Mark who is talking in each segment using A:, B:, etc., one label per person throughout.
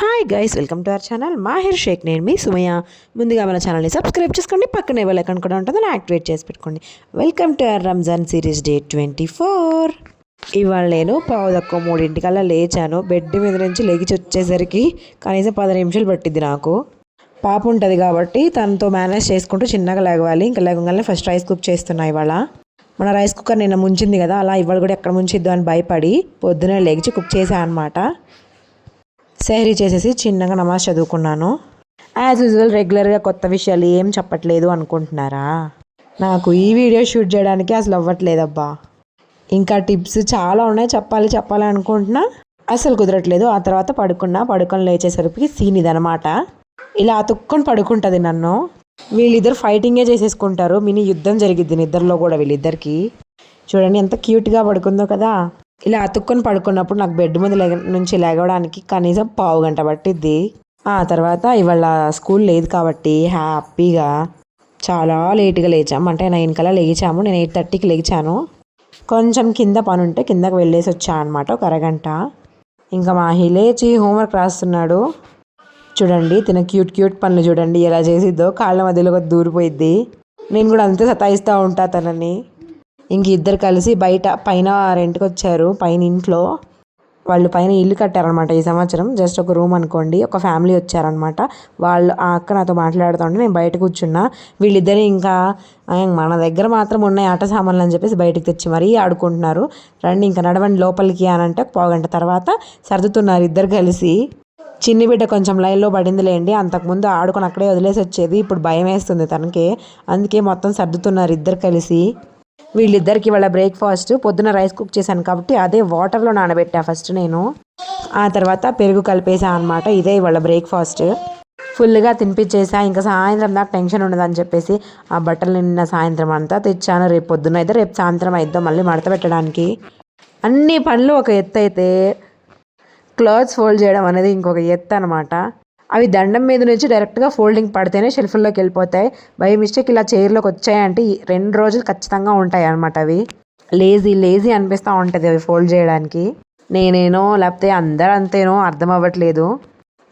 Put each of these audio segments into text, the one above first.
A: Hi guys, welcome to our channel Mahir Sheikh. నేను మీ Sumayya. ముందుగా మన ఛానల్ని సబ్స్క్రైబ్ చేసుకోండి, పక్కనే బెల్ ఐకాన్ కూడా ఉంటుందని యాక్టివేట్ చేసి పెట్టుకోండి. Welcome to hour Ramzan series day 24. ఇవాళ నేను 2:15 లేచాను. బెడ్ మీద నుంచి లెగిచి వచ్చేసరికి కనీసం 10 నిమిషాలు పట్టింది. నాకు పాప ఉంటుంది కాబట్టి తనతో మేనేజ్ చేసుకుంటూ చిన్నగా లేవాలి. ఇంకా లేవగానే ఫస్ట్ రైస్ కుక్ చేస్తున్నా. ఇవాళ మన రైస్ కుక్కర్ నిన్న ముంచింది కదా, అలా ఇవాళ కూడా ఎక్కడ ముంచిద్దు అని భయపడి పొద్దునే లెగిచి కుక్ చేశాను అనమాట. సెహరీ చేసేసి చిన్నగా నమాజ్ చదువుకున్నాను. యాజ్ యూజువల్ రెగ్యులర్గా కొత్త విషయాలు ఏం చెప్పట్లేదు అనుకుంటున్నారా? నాకు ఈ వీడియో షూట్ చేయడానికి అసలు అవ్వట్లేదబ్బా. ఇంకా టిప్స్ చాలా ఉన్నాయి, చెప్పాలి అనుకుంటున్నా, అసలు కుదరట్లేదు. ఆ తర్వాత పడుకొని లేచేసరికి సీన్ ఇదనమాట. ఇలా అతుక్కొని పడుకుంటుంది నన్ను. వీళ్ళిద్దరు ఫైటింగే చేసేసుకుంటారు. మినీ యుద్ధం జరిగిద్ది నిద్రలో కూడా వీళ్ళిద్దరికి. చూడండి ఎంత క్యూట్గా పడుకుందో కదా. ఇలా అతుక్కొని పడుకున్నప్పుడు నాకు బెడ్ మీద నుంచి లేగడానికి కనీసం 1/2 గంట పట్టిద్ది. ఆ తర్వాత ఇవాళ స్కూల్ లేదు కాబట్టి హ్యాపీగా చాలా లేట్గా లేచాము. అంటే 9 కల్లా లేచాము. నేను 8:30కి లేచాను. కొంచెం కింద పని ఉంటే కిందకి వెళ్ళేసి వచ్చా అనమాట, ఒక అరగంట. ఇంకా మాహి లేచి హోంవర్క్ రాస్తున్నాడు. చూడండి తిన క్యూట్ పనులు చూడండి ఎలా చేసిద్దో. కాళ్ళ మధ్యలో దూరిపోయిద్ది. నేను కూడా అంతే సతాయిస్తూ ఉంటా తనని. ఇంక ఇద్దరు కలిసి పైన రెంట్కి వచ్చారు. పైన ఇంట్లో వాళ్ళు పైన ఇల్లు కట్టారనమాట ఈ సంవత్సరం. జస్ట్ ఒక రూమ్ అనుకోండి. ఒక ఫ్యామిలీ వచ్చారనమాట. వాళ్ళు ఆ అక్క నాతో మాట్లాడుతూ ఉంటే నేను బయట కూర్చున్నా. వీళ్ళిద్దరు ఇంకా మన దగ్గర మాత్రం ఉన్నాయి ఆట సామాన్లు అని చెప్పేసి బయటకు తెచ్చి మరీ ఆడుకుంటున్నారు. రండి ఇంకా నడవండి లోపలికి అని అంటే 1/2 గంట తర్వాత సర్దుతున్నారు ఇద్దరు కలిసి. చిన్ని బిడ్డ కొంచెం లైన్లో పడిందిలేండి. అంతకుముందు ఆడుకొని అక్కడే వదిలేసి వచ్చేది. ఇప్పుడు భయం వేస్తుంది తనకి. అందుకే మొత్తం సర్దుతున్నారు ఇద్దరు కలిసి. వీళ్ళిద్దరికి వాళ్ళ బ్రేక్ఫాస్ట్ పొద్దున రైస్ కుక్ చేశాను కాబట్టి అదే వాటర్లో నానబెట్టా ఫస్ట్ నేను. ఆ తర్వాత పెరుగు కలిపేసా అనమాట. ఇదే వాళ్ళ బ్రేక్ఫాస్ట్. ఫుల్గా తినిపించేసా. ఇంకా సాయంత్రం దాకా టెన్షన్ ఉండదని చెప్పేసి ఆ బట్టలు నిన్న సాయంత్రం అంతా తెచ్చాను. రేపు పొద్దున అయితే రేపు సాయంత్రం అయిద్దాం మళ్ళీ మడత పెట్టడానికి. అన్ని పనులు ఒక ఎత్తు అయితే క్లాత్స్ ఫోల్డ్ చేయడం అనేది ఇంకొక ఎత్తు అనమాట. అవి దండం మీద నుంచి డైరెక్ట్గా ఫోల్డింగ్ పడితేనే షెల్ఫ్లోకి వెళ్ళిపోతాయి. బై మిస్టేక్ ఇలా చైర్లోకి వచ్చాయంటే 2 రోజులు ఖచ్చితంగా ఉంటాయి అనమాట. అవి లేజీ అనిపిస్తూ ఉంటుంది అవి ఫోల్డ్ చేయడానికి. నేనేనో లేకపోతే అందరూ అంతేనో అర్థం అవ్వట్లేదు.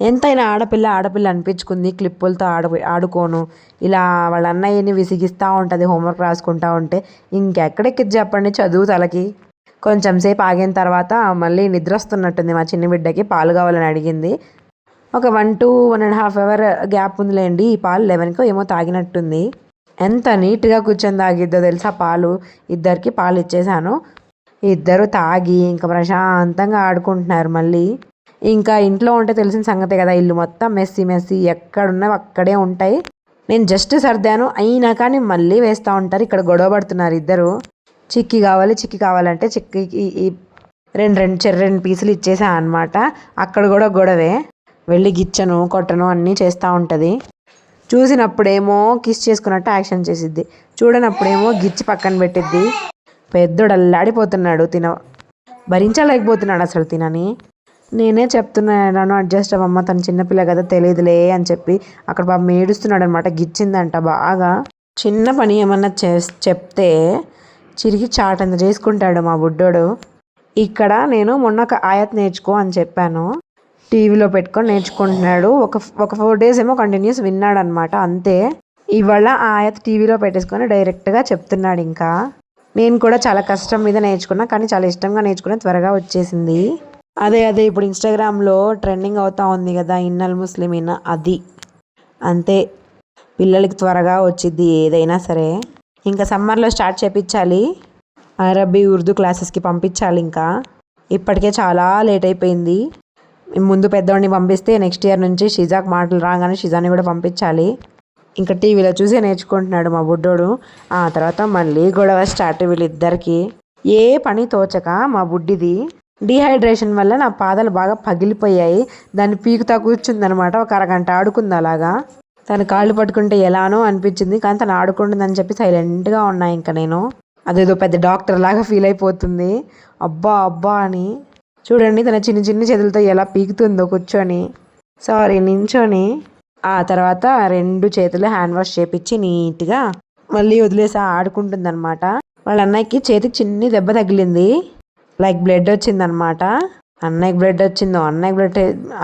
A: ఎంతైనా ఆడపిల్ల అనిపించుకుంది. క్లిప్పులతో ఆడుకోను. ఇలా వాళ్ళ అన్నయ్యని విసిగిస్తూ ఉంటుంది హోంవర్క్ రాసుకుంటూ ఉంటే. ఇంకెక్కడెక్కిద్ది చెప్పండి చదువు తలకి. కొంచెం సేపు ఆగిన తర్వాత మళ్ళీ నిద్ర వస్తున్నట్టుంది మా చిన్న బిడ్డకి. పాలు కావాలని అడిగింది. ఒక 1 to 1.5 అవర్ గ్యాప్ ఉందిలేండి. ఈ పాలు 11కో ఏమో తాగినట్టుంది. ఎంత నీట్గా కూర్చొని తాగిద్దో తెలుసా పాలు. ఇద్దరికి పాలు ఇచ్చేసాను. ఇద్దరు తాగి ఇంకా ప్రశాంతంగా ఆడుకుంటున్నారు. మళ్ళీ ఇంకా ఇంట్లో ఉంటే తెలిసిన సంగతే కదా, ఇల్లు మొత్తం మెస్సీ ఎక్కడున్నావు అక్కడే ఉంటాయి. నేను జస్ట్ సర్దాను అయినా కానీ మళ్ళీ వేస్తూ ఉంటారు. ఇక్కడ గొడవ పడుతున్నారు ఇద్దరు. చిక్కి కావాలంటే చిక్కికి 2 పీసులు ఇచ్చేసా అనమాట. అక్కడ కూడా గొడవే. వెళ్ళి గిచ్చను కొట్టను అన్నీ చేస్తూ ఉంటుంది. చూసినప్పుడేమో కిస్ చేసుకున్నట్టు యాక్షన్ చేసిద్ది, చూడనప్పుడేమో గిచ్చి పక్కన పెట్టిద్ది. పెద్దోడు అల్లాడిపోతున్నాడు. భరించలేకపోతున్నాడు అసలు తినని. నేనే చెప్తున్నాను అడ్జస్ట్ అవ్వమ్మ, తను చిన్నపిల్ల కదా తెలియదులే అని చెప్పి. అక్కడ బాబు ఏడుస్తున్నాడు అనమాట. గిచ్చిందంట బాగా. చిన్న పని ఏమన్నా చెప్తే చిరిగి చాటంత చేసుకుంటాడు మా బుడ్డోడు. ఇక్కడ నేను మొన్న ఒక ఆయత్ నేర్చుకో అని చెప్పాను. టీవీలో పెట్టుకొని నేర్చుకుంటున్నాడు. ఒక 4 days ఏమో కంటిన్యూస్ విన్నాడు అనమాట. అంతే. ఇవాళ ఆ ఆయత్ టీవీలో పెట్టేసుకొని డైరెక్ట్గా చెప్తున్నాడు. ఇంకా నేను కూడా చాలా కష్టం మీద నేర్చుకున్నా, కానీ చాలా ఇష్టంగా నేర్చుకున్నా, త్వరగా వచ్చేసింది. అదే ఇప్పుడు ఇన్స్టాగ్రామ్లో ట్రెండింగ్ అవుతా ఉంది కదా ఇన్నల్ ముస్లిమీన్, అది అంతే. పిల్లలకి త్వరగా వచ్చిద్ది ఏదైనా సరే. ఇంకా సమ్మర్లో స్టార్ట్ చేయించాలి. అరబీ ఉర్దూ క్లాసెస్కి పంపించాలి. ఇంకా ఇప్పటికే చాలా లేట్ అయిపోయింది. ముందు పెద్దవాడిని పంపిస్తే నెక్స్ట్ ఇయర్ నుంచి షిజాక్ మాటలు రాగానే షిజాని కూడా పంపించాలి. ఇంకా టీవీలో చూసే నేర్చుకుంటున్నాడు మా బుడ్డోడు. ఆ తర్వాత మళ్ళీ గొడవ స్టార్ట్ వీళ్ళిద్దరికి. ఏ పని తోచక మా బుడ్డిది డీహైడ్రేషన్ వల్ల నా పాదాలు బాగా పగిలిపోయాయి. దాన్ని పీకుతా కూర్చుందనమాట. ఒక అరగంట ఆడుకుంది అలాగా. తను కాళ్ళు పట్టుకుంటే ఎలానో అనిపించింది, కానీ తను ఆడుకుంటుందని చెప్పి సైలెంట్గా ఉన్నా. ఇంకా నేను అదేదో పెద్ద డాక్టర్ లాగా ఫీల్ అయిపోతుంది. అబ్బా అని. చూడండి తన చిన్న చేతులతో ఎలా పీకుతుందో నించొని. ఆ తర్వాత 2 చేతులు హ్యాండ్ వాష్ చేపించి నీట్గా మళ్ళీ వదిలేసి ఆడుకుంటుందన్నమాట. వాళ్ళ అన్నయ్యకి చేతికి చిన్ని దెబ్బ తగిలింది, లైక్ బ్లడ్ వచ్చిందనమాట. అన్నయ్యకి బ్లడ్ వచ్చిందో,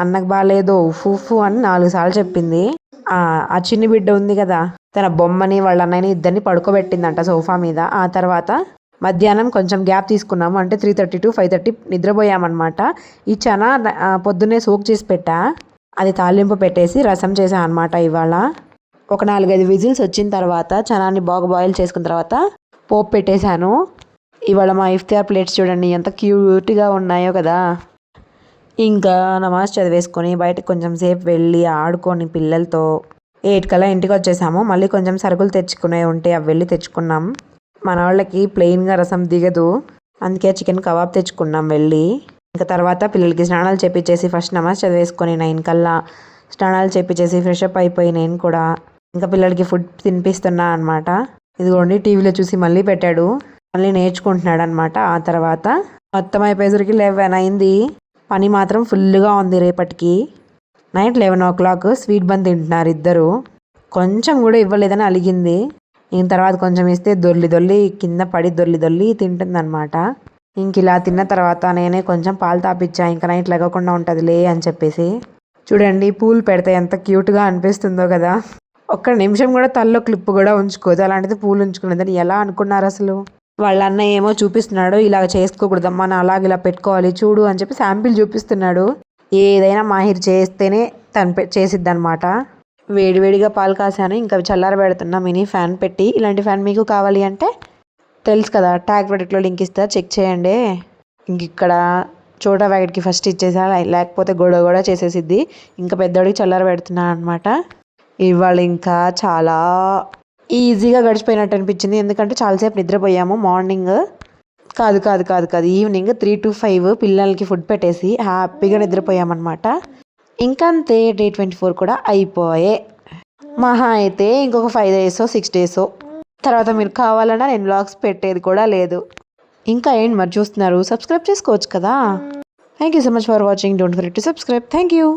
A: అన్నకి బాగాలేదో, ఉఫ్ అని 4 సార్లు చెప్పింది. ఆ చిన్ని బిడ్డ ఉంది కదా, తన బొమ్మని వాళ్ళ అన్నయ్యని ఇద్దరిని పడుకోబెట్టిందంట సోఫా మీద. ఆ తర్వాత మధ్యాహ్నం కొంచెం గ్యాప్ తీసుకున్నాము, అంటే 3:30 to 5:30 నిద్రపోయామన్నమాట. ఈ చనా పొద్దున్నే సోక్ చేసి పెట్టా, అది తాలింపు పెట్టేసి రసం చేసా అనమాట ఇవాళ. ఒక 4-5 విజిల్స్ వచ్చిన తర్వాత చనాన్ని బాగా బాయిల్ చేసుకున్న తర్వాత పోపు పెట్టేశాను. ఇవాళ మా ఇఫ్తార్ ప్లేట్స్ చూడండి ఎంత క్యూట్గా ఉన్నాయో కదా. ఇంకా నమాజ్ చదివేసుకొని బయటకు కొంచెం సేపు వెళ్ళి ఆడుకొని పిల్లలతో 8 కల్లా ఇంటికి వచ్చేసాము. మళ్ళీ కొంచెం సరుకులు తెచ్చుకునే ఉంటే అవి వెళ్ళి తెచ్చుకున్నాం. మన వాళ్ళకి ప్లెయిన్గా రసం దిగదు, అందుకే చికెన్ కబాబ్ తెచ్చుకున్నాం వెళ్ళి. ఇంకా తర్వాత పిల్లలకి స్నానాలు చేపించేసి ఫస్ట్ నమాజ్ చదివేసుకొని 9 కల్లా స్నానాలు చేపించేసి ఫ్రెష్ అప్ అయిపోయి నేను కూడా ఇంకా పిల్లలకి ఫుడ్ తినిపిస్తున్నా అనమాట. ఇదిగోండి టీవీలో చూసి మళ్ళీ పెట్టాడు, మళ్ళీ నేర్చుకుంటున్నాడు అనమాట. ఆ తర్వాత మొత్తం అయిపోయేసరికి 11 అయింది. పని మాత్రం ఫుల్గా ఉంది రేపటికి. నైట్ 11 o'clock స్వీట్ బన్ తింటున్నారు ఇద్దరు. కొంచెం కూడా ఇవ్వలేదని అలిగింది. ఇంక తర్వాత కొంచెం ఇస్తే దొర్లి కింద పడి దొర్లి తింటుందన్నమాట. ఇంక ఇలా తిన్న తర్వాత నేనే కొంచెం పాలు తాపిచ్చా, ఇంకా నైట్ లెగకుండా ఉంటుందిలే అని చెప్పేసి. చూడండి పూలు పెడితే ఎంత క్యూట్గా అనిపిస్తుందో కదా. ఒక్క నిమిషం కూడా తల్లో క్లిప్ కూడా ఉంచుకోదు, అలాంటిది పూలు ఉంచుకునేదని ఎలా అనుకున్నారు అసలు. వాళ్ళ అన్నయ్య ఏమో చూపిస్తున్నాడు, ఇలా చేసుకోకూడదమ్మా, నా అలాగ ఇలా పెట్టుకోవాలి చూడు అని చెప్పి శాంపిల్ చూపిస్తున్నాడు. ఏదైనా మాహిర్ చేస్తేనే తను చేసిద్ది అనమాట. వేడివేడిగా పాలు కాసాను, ఇంకా చల్లారబెడుతున్నా మినీ ఫ్యాన్ పెట్టి. ఇలాంటి ఫ్యాన్ మీకు కావాలి అంటే తెలుసు కదా, ట్యాగ్ ప్రొడక్ట్లో లింక్ ఇస్తా, చెక్ చేయండి. ఇంక ఇక్కడ చోటా ప్యాకెట్కి ఫస్ట్ ఇచ్చేసా, లేకపోతే గొడవ చేసేసిద్ది. ఇంకా పెద్దోడికి చల్లారబెడుతున్నా అనమాట. ఇవాళ ఇంకా చాలా ఈజీగా గడిచిపోయినట్టు అనిపించింది, ఎందుకంటే చాలాసేపు నిద్రపోయాము. మార్నింగ్ కాదు ఈవినింగ్ 3 to 5 పిల్లలకి ఫుడ్ పెట్టేసి హ్యాపీగా నిద్రపోయామన్నమాట. ఇంకంతే డే 24 కూడా అయిపోయే. మహా అయితే ఇంకొక 5 days 6 days తర్వాత మీరు కావాలన్నా నేను వ్లాగ్స్ పెట్టేది కూడా లేదు. ఇంకా ఏంటి మరి చూస్తున్నారు, సబ్స్క్రైబ్ చేసుకోవచ్చు కదా. Thank you so much for watching. Don't forget to subscribe. Thank you.